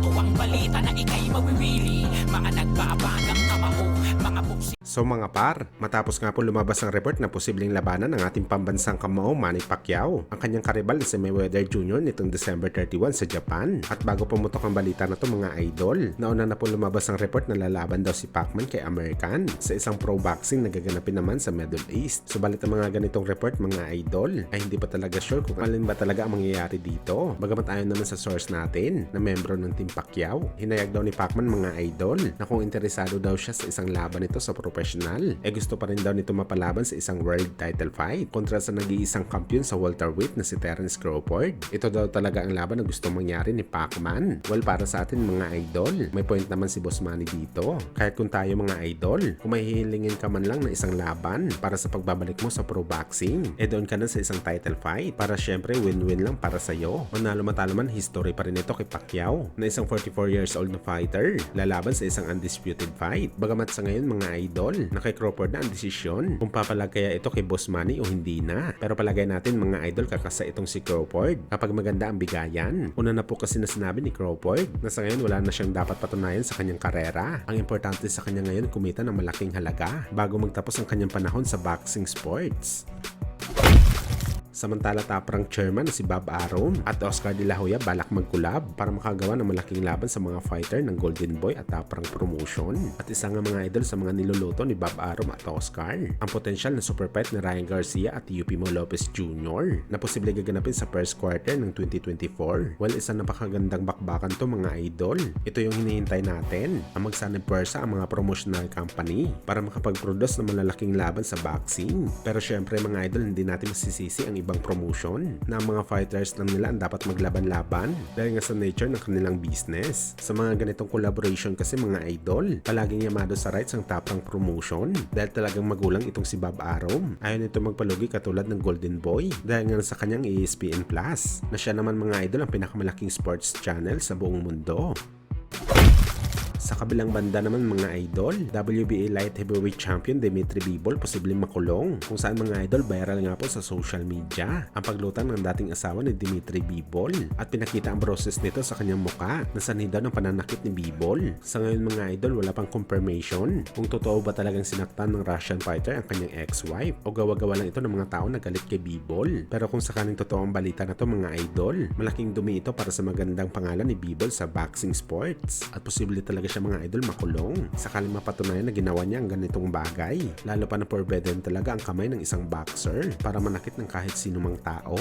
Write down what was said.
Ito ang balita na ika'y mawiwili. Mga nagbabagang kamao, mga buksi. So mga par, matapos nga po lumabas ang report na posibleng labanan ng ating pambansang kamao Manny Pacquiao ang kanyang karibal na si Mayweather Jr. nitong December 31 sa Japan. At bago pumutok ang balita na to mga idol, nauna na po lumabas ang report na lalaban daw si Pacman kay American sa isang pro boxing na gaganapin naman sa Middle East. Subalit ang mga ganitong report mga idol ay hindi pa talaga sure kung alin ba talaga ang mangyayari dito. Bagamat ayon naman sa source natin na membro ng Team Pacquiao, hinayag daw ni Pacman mga idol na kung interesado daw siya sa isang laban nito sa professional, gusto pa rin daw nito mapalaban sa isang world title fight kontra sa nag-iisang kampiyon sa welterweight na si Terence Crawford. Ito daw talaga ang laban na gusto mangyari ni Pacman. Well, para sa atin mga idol, may point naman si Boss Manny dito. Kahit kung tayo mga idol, kung may hihilingin ka man lang na isang laban para sa pagbabalik mo sa pro boxing, doon ka na sa isang title fight para syempre win-win lang para sa'yo. Manalo matalo man, history pa rin ito kay Pacquiao na isang 44 years old na fighter lalaban sa isang undisputed fight. Bagamat sa ngayon mga idol, na kay Crawford na ang desisyon kung papalag kaya ito kay Boss Manny o hindi na. Pero palagay natin mga idol, kakasa itong si Crawford kapag maganda ang bigayan. Una na po kasi na sinabi ni Crawford na sa ngayon wala na siyang dapat patunayan sa kanyang karera. Ang importante sa kanya ngayon kumita ng malaking halaga bago magtapos ang kanyang panahon sa boxing sports. Samantala top rank chairman na si Bob Arum at Oscar De La Hoya balak mag-collab para makagawa ng malaking laban sa mga fighter ng Golden Boy at top rank promotion. At isa nga mga idol sa mga niluluto ni Bob Arum at Oscar, ang potensyal na super fight ni Ryan Garcia at UP Mo Lopez Jr. na posible gaganapin sa first quarter ng 2024. Well, isang napakagandang bakbakan to mga idol. Ito yung hinihintay natin, ang magsanib pwersa ang mga promotional company para makapag-produce ng malalaking laban sa boxing. Pero syempre mga idol, hindi natin masisisi ang ibang promotion na ang mga fighters lang nila ang dapat maglaban-laban dahil nga sa nature ng kanilang business. Sa mga ganitong collaboration kasi mga idol, palaging yamado sa rights ang top rank promotion dahil talagang magulang itong si Bob Arum. Ayaw nito magpalugi katulad ng Golden Boy dahil nga sa kanyang ESPN Plus na siya naman mga idol ang pinakamalaking sports channel sa buong mundo. Sa kabilang banda naman mga idol, WBA Light Heavyweight Champion Dimitri Bivol posibleng makulong, kung saan mga idol viral nga po sa social media ang paglutang ng dating asawa ni Dimitri Bivol at pinakita ang process nito sa kanyang muka na sanhi daw ng pananakit ni Bivol. Sa ngayon mga idol, wala pang confirmation kung totoo ba talagang sinaktan ng Russian fighter ang kanyang ex-wife o gawa-gawa lang ito ng mga tao na galit kay Bivol. Pero kung sakaling totoo ang balita na to mga idol, malaking dumi ito para sa magandang pangalan ni Bivol sa boxing sports at posible talaga siya mga idol makulong sakaling mapatunayan na ginawa niya ang ganitong bagay, lalo pa na forbidden talaga ang kamay ng isang boxer para manakit ng kahit sino mang tao.